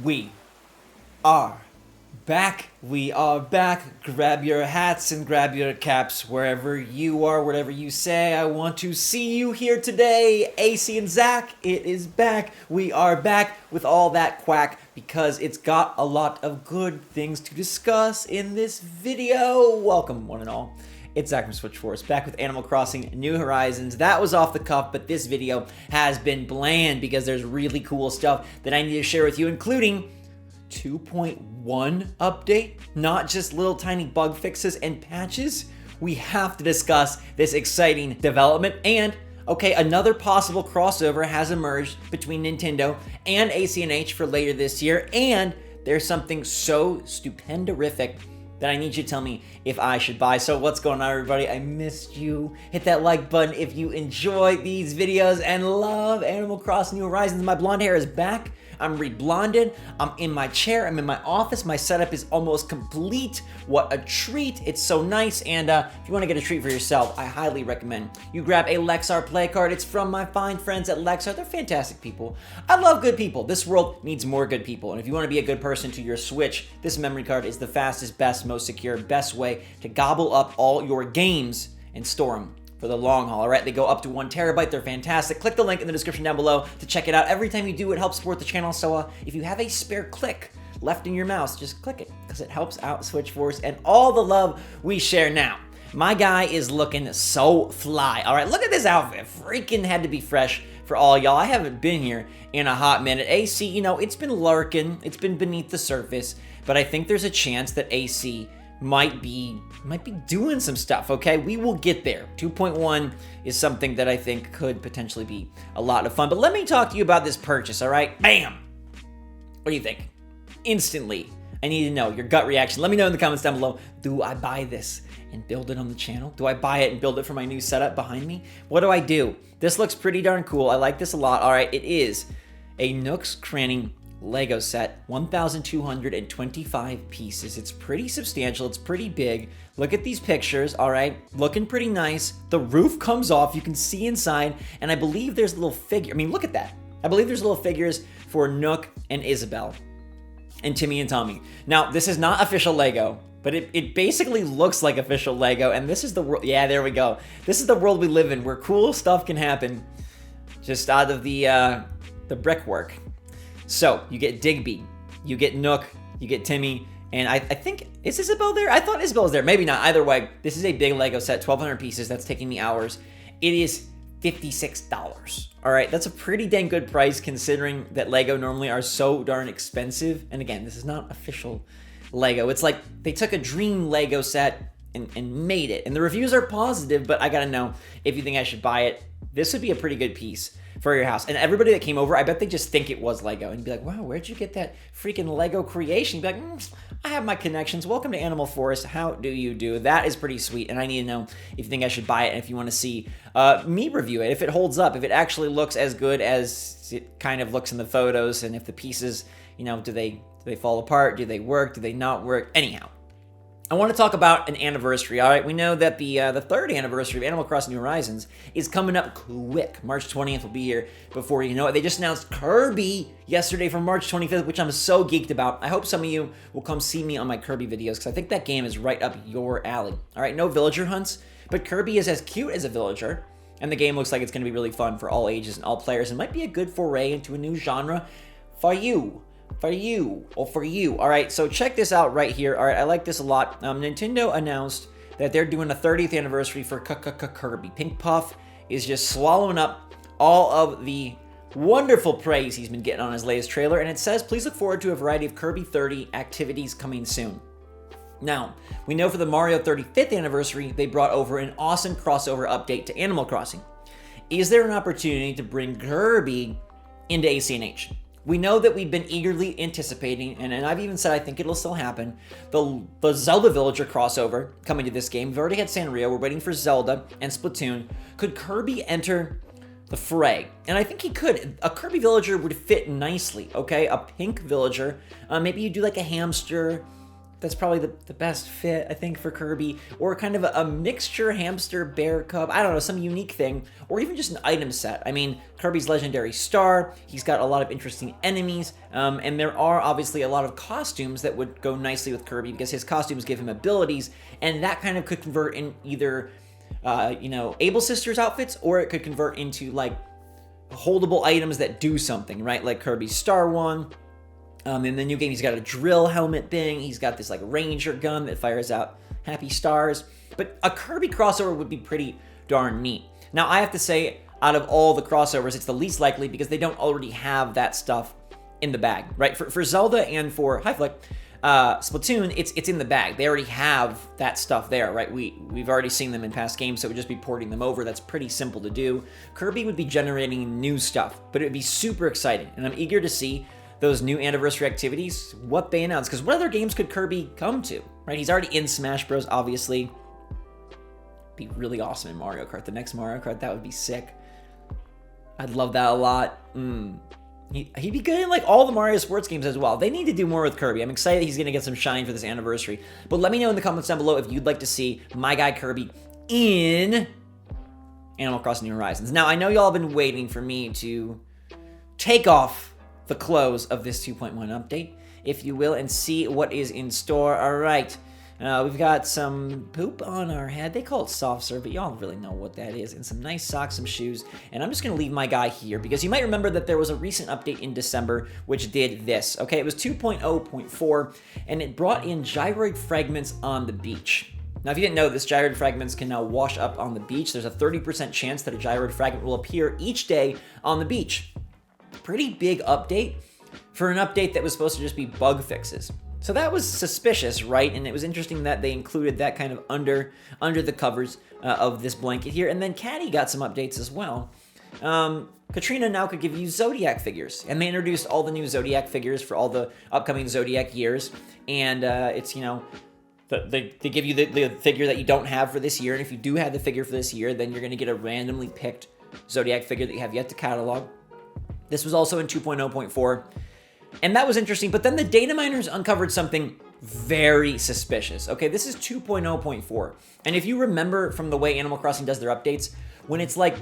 We are back. We are back. Grab your hats and grab your caps wherever you are, whatever you say. I want to see you here today. AC and Zach, it is back. We are back with all that quack because it's got a lot of good things to discuss in this video. Welcome, one and all. It's Zach from SwitchForce, back with Animal Crossing New Horizons. That was off the cuff, but this video has been bland because there's really cool stuff that I need to share with you, including 2.1 update, not just little tiny bug fixes and patches. We have to discuss this exciting development. And, okay, another possible crossover has emerged between Nintendo and ACNH for later this year. And there's something so stupendorific that I need you to tell me if I should buy. So what's going on, everybody? I missed you. Hit that like button if you enjoy these videos and love Animal Crossing New Horizons. My blonde hair is back. I'm reblonded. I'm in my chair. I'm in my office. My setup is almost complete. What a treat. It's so nice. And if you want to get a treat for yourself, I highly recommend you grab a Lexar play card. It's from my fine friends at Lexar. They're fantastic people. I love good people. This world needs more good people. And if you want to be a good person to your Switch, this memory card is the fastest, best, most secure, best way to gobble up all your games and store them for the long haul. All right, they go up to 1 terabyte. They're fantastic. Click the link in the description down below to check it out. Every time you do, it helps support the channel. So if you have a spare click left in your mouse, just click it because it helps out SwitchForce and all the love we share. Now, my guy is looking so fly. All right, look at this outfit. Freaking had to be fresh for all y'all. I haven't been here in a hot minute. AC, you know, it's been lurking. It's been beneath the surface, but I think there's a chance that AC might be doing some stuff, okay? We will get there. 2.1 is something that I think could potentially be a lot of fun. But let me talk to you about this purchase, all right? Bam! What do you think? Instantly, I need to know your gut reaction. Let me know in the comments down below. Do I buy this and build it on the channel? Do I buy it and build it for my new setup behind me? What do I do? This looks pretty darn cool. I like this a lot. All right, it is a Nook's Cranny Lego set, 1,225 pieces. It's pretty substantial. It's pretty big. Look at these pictures, all right? Looking pretty nice. The roof comes off. You can see inside, and I believe there's a little figure. I mean, look at that. I believe there's little figures for Nook and Isabelle and Timmy and Tommy. Now, this is not official Lego, but it basically looks like official Lego, and this is the world. Yeah, there we go. This is the world we live in where cool stuff can happen just out of the brickwork. So, you get Digby, you get Nook, you get Timmy, and I think, is Isabelle there? I thought Isabelle was there. Maybe not. Either way, this is a big Lego set, 1,200 pieces. That's taking me hours. It is $56. All right, that's a pretty dang good price considering that Lego normally are so darn expensive. And again, this is not official Lego. It's like they took a dream Lego set and made it. And the reviews are positive, but I gotta know if you think I should buy it. This would be a pretty good piece for your house. And everybody that came over, I bet they just think it was Lego. And you'd be like, wow, where'd you get that freaking Lego creation? You'd be like, I have my connections. Welcome to Animal Forest. How do you do? That is pretty sweet. And I need to know if you think I should buy it and if you want to see me review it, if it holds up, if it actually looks as good as it kind of looks in the photos, and if the pieces, you know, do they fall apart? Do they work? Do they not work? Anyhow, I want to talk about an anniversary, all right? We know that the third anniversary of Animal Crossing New Horizons is coming up quick. March 20th will be here before you know it. They just announced Kirby yesterday for March 25th, which I'm so geeked about. I hope some of you will come see me on my Kirby videos because I think that game is right up your alley. All right, no villager hunts, but Kirby is as cute as a villager, and the game looks like it's going to be really fun for all ages and all players. It might be a good foray into a new genre for you. For you. All right, so check this out right here. All right, I like this a lot. Nintendo announced that they're doing a 30th anniversary for Kirby. Pink Puff is just swallowing up all of the wonderful praise he's been getting on his latest trailer, and it says, please look forward to a variety of Kirby 30 activities coming soon. Now, we know for the Mario 35th anniversary, they brought over an awesome crossover update to Animal Crossing. Is there an opportunity to bring Kirby into ACNH? We know that we've been eagerly anticipating, and I've even said I think it'll still happen, the Zelda Villager crossover coming to this game. We've already had Sanrio. We're waiting for Zelda and Splatoon. Could Kirby enter the fray? And I think he could. A Kirby Villager would fit nicely, okay? A pink villager. Maybe you do like a hamster, that's probably the best fit, I think, for Kirby, or kind of a mixture hamster, bear, cub, I don't know, some unique thing, or even just an item set. I mean, Kirby's legendary star, he's got a lot of interesting enemies, and there are obviously a lot of costumes that would go nicely with Kirby because his costumes give him abilities, and that kind of could convert in either, you know, Able Sisters outfits, or it could convert into, like, holdable items that do something, right? Like Kirby's Star one. In the new game, he's got a drill helmet thing. He's got this like ranger gun that fires out happy stars. But a Kirby crossover would be pretty darn neat. Now, I have to say, out of all the crossovers, it's the least likely because they don't already have that stuff in the bag, right? For Zelda and for Splatoon, it's in the bag. They already have that stuff there, right? We've already seen them in past games, so it would just be porting them over. That's pretty simple to do. Kirby would be generating new stuff, but it would be super exciting, and I'm eager to see those new anniversary activities, what they announce, because what other games could Kirby come to, right? He's already in Smash Bros, obviously. Be really awesome in Mario Kart. The next Mario Kart, that would be sick. I'd love that a lot. He'd be good in like all the Mario sports games as well. They need to do more with Kirby. I'm excited he's going to get some shine for this anniversary. But let me know in the comments down below if you'd like to see my guy Kirby in Animal Crossing New Horizons. Now, I know y'all have been waiting for me to take off the close of this 2.1 update, if you will, and see what is in store. All right, we've got some poop on our head. They call it soft serve, but y'all really know what that is. And some nice socks, some shoes. And I'm just going to leave my guy here because you might remember that there was a recent update in December which did this. Okay, it was 2.0.4, and it brought in gyroid fragments on the beach. Now, if you didn't know this, gyroid fragments can now wash up on the beach. There's a 30% chance that a gyroid fragment will appear each day on the beach. Pretty big update for an update that was supposed to just be bug fixes. So that was suspicious, right? And it was interesting that they included that kind of under the covers of this blanket here. And then Caddy got some updates as well. Katrina now could give you Zodiac figures, and they introduced all the new Zodiac figures for all the upcoming Zodiac years. And it's, you know, they give you the figure that you don't have for this year. And if you do have the figure for this year, then you're going to get a randomly picked Zodiac figure that you have yet to catalog. This was also in 2.0.4, and that was interesting, but then the data miners uncovered something very suspicious. Okay, this is 2.0.4, and if you remember from the way Animal Crossing does their updates, when it's like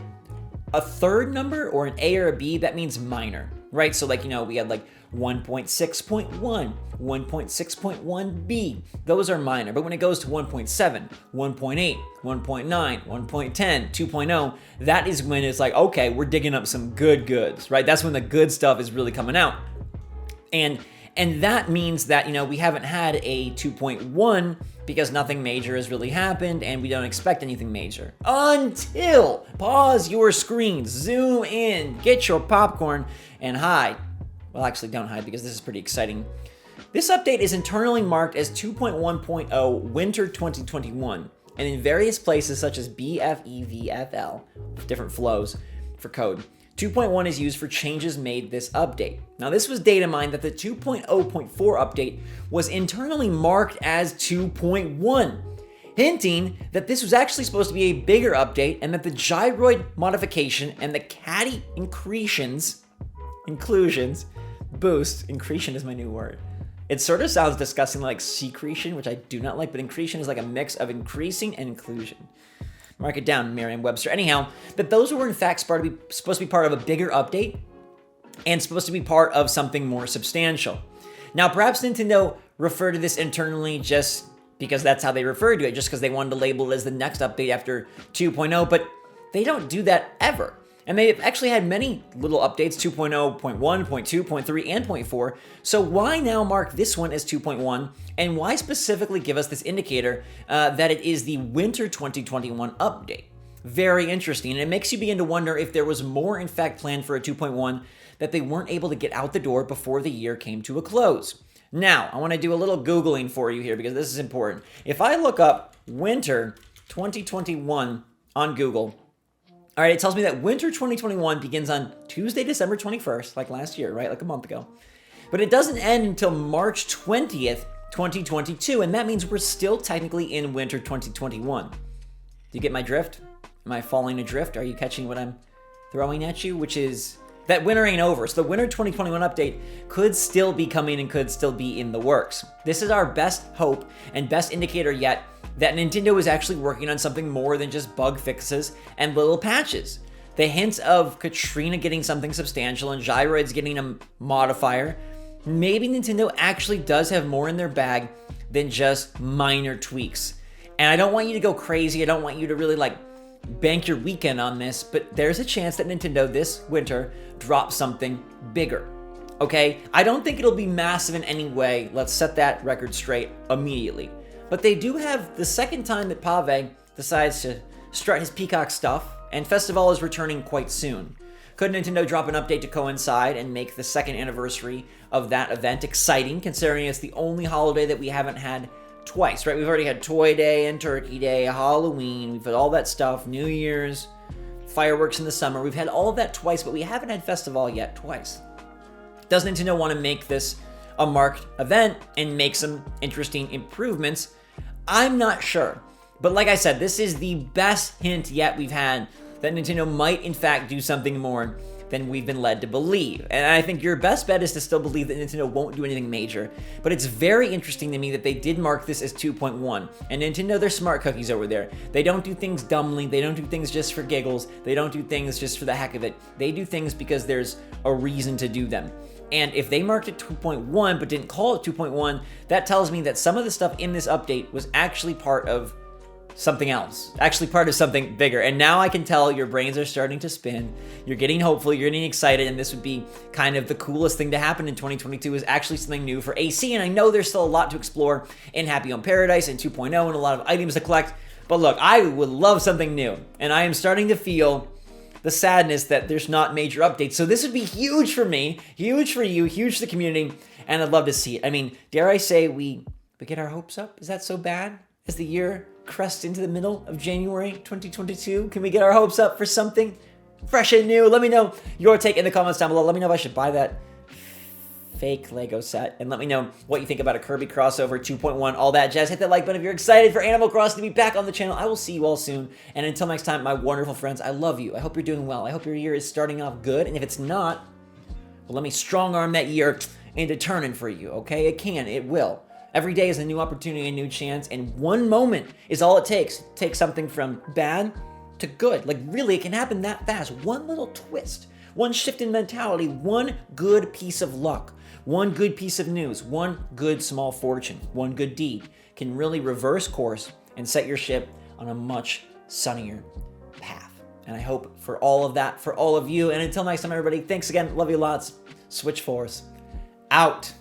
a third number or an A or a B, that means minor, right? So like, you know, we had like 1.6.1, 1.6.1b. Those are minor. But when it goes to 1.7, 1.8, 1.9, 1.10, 2.0, that is when it's like, okay, we're digging up some good goods, right? That's when the good stuff is really coming out. And that means that, you know, we haven't had a 2.1 because nothing major has really happened and we don't expect anything major. Until, pause your screen, zoom in, get your popcorn, and hide. Well, actually, don't hide because this is pretty exciting. This update is internally marked as 2.1.0 Winter 2021, and in various places such as BFEVFL, different flows for code, 2.1 is used for changes made this update. Now, this was Datamine that the 2.0.4 update was internally marked as 2.1, hinting that this was actually supposed to be a bigger update and that the gyroid modification and the caddy inclusions, boost, incretion is my new word. It sort of sounds disgusting like secretion, which I do not like, but incretion is like a mix of increasing and inclusion. Mark it down, Merriam-Webster. Anyhow, that those were in fact supposed to be part of a bigger update and supposed to be part of something more substantial. Now, perhaps Nintendo referred to this internally just because that's how they referred to it, just because they wanted to label it as the next update after 2.0, but they don't do that ever. And they've actually had many little updates, 2.0, 0.1, 0.2, 0.3, and 0.4. So why now mark this one as 2.1? And why specifically give us this indicator that it is the Winter 2021 update? Very interesting. And it makes you begin to wonder if there was more, in fact, planned for a 2.1 that they weren't able to get out the door before the year came to a close. Now, I want to do a little Googling for you here because this is important. If I look up Winter 2021 on Google, all right, it tells me that Winter 2021 begins on Tuesday, December 21st, like last year, right? Like a month ago. But it doesn't end until March 20th, 2022, and that means we're still technically in Winter 2021. Do you get my drift? Am I falling adrift? Are you catching what I'm throwing at you? Which is that winter ain't over. So the winter 2021 update could still be coming and could still be in the works. This is our best hope and best indicator yet that Nintendo is actually working on something more than just bug fixes and little patches. The hints of Katrina getting something substantial and Gyroids getting a modifier, maybe Nintendo actually does have more in their bag than just minor tweaks. And I don't want you to go crazy. I don't want you to really bank your weekend on this, but there's a chance that Nintendo this winter drops something bigger. Okay? I don't think it'll be massive in any way. Let's set that record straight immediately. But they do have the second time that Pave decides to strut his Peacock stuff, and Festival is returning quite soon. Could Nintendo drop an update to coincide and make the second anniversary of that event exciting, considering it's the only holiday that we haven't had twice, right? We've already had Toy Day and Turkey Day, Halloween, we've had all that stuff, New Year's, fireworks in the summer. We've had all of that twice, but we haven't had Festival yet twice. Does Nintendo want to make this a marked event and make some interesting improvements? I'm not sure. But like I said, this is the best hint yet we've had that Nintendo might in fact do something more than we've been led to believe. And I think your best bet is to still believe that Nintendo won't do anything major. But it's very interesting to me that they did mark this as 2.1. And Nintendo, they're smart cookies over there. They don't do things dumbly. They don't do things just for giggles. They don't do things just for the heck of it. They do things because there's a reason to do them. And if they marked it 2.1 but didn't call it 2.1, that tells me that some of the stuff in this update was actually part of something else, actually part of something bigger. And now I can tell your brains are starting to spin. You're getting hopeful, you're getting excited, and this would be kind of the coolest thing to happen in 2022 is actually something new for AC. And I know there's still a lot to explore in Happy Home Paradise and 2.0 and a lot of items to collect. But look, I would love something new. And I am starting to feel the sadness that there's not major updates. So this would be huge for me, huge for you, huge for the community, and I'd love to see it. I mean, dare I say we get our hopes up? Is that so bad? As the year crests into the middle of January 2022, can we get our hopes up for something fresh and new? Let me know your take in the comments down below. Let me know if I should buy that fake Lego set, and let me know what you think about a Kirby crossover 2.1, all that jazz. Hit that like button if you're excited for Animal Crossing to be back on the channel. I will see you all soon, and until next time, my wonderful friends, I love you. I hope you're doing well. I hope your year is starting off good, and if it's not, well, let me strong arm that year into turning for you, okay? It can, it will. Every day is a new opportunity, a new chance, and one moment is all it takes. Take something from bad to good. Like, really, it can happen that fast. One little twist, one shift in mentality, one good piece of luck, one good piece of news, one good small fortune, one good deed can really reverse course and set your ship on a much sunnier path. And I hope for all of that, for all of you. And until next time, everybody, thanks again. Love you lots. SwitchForce out.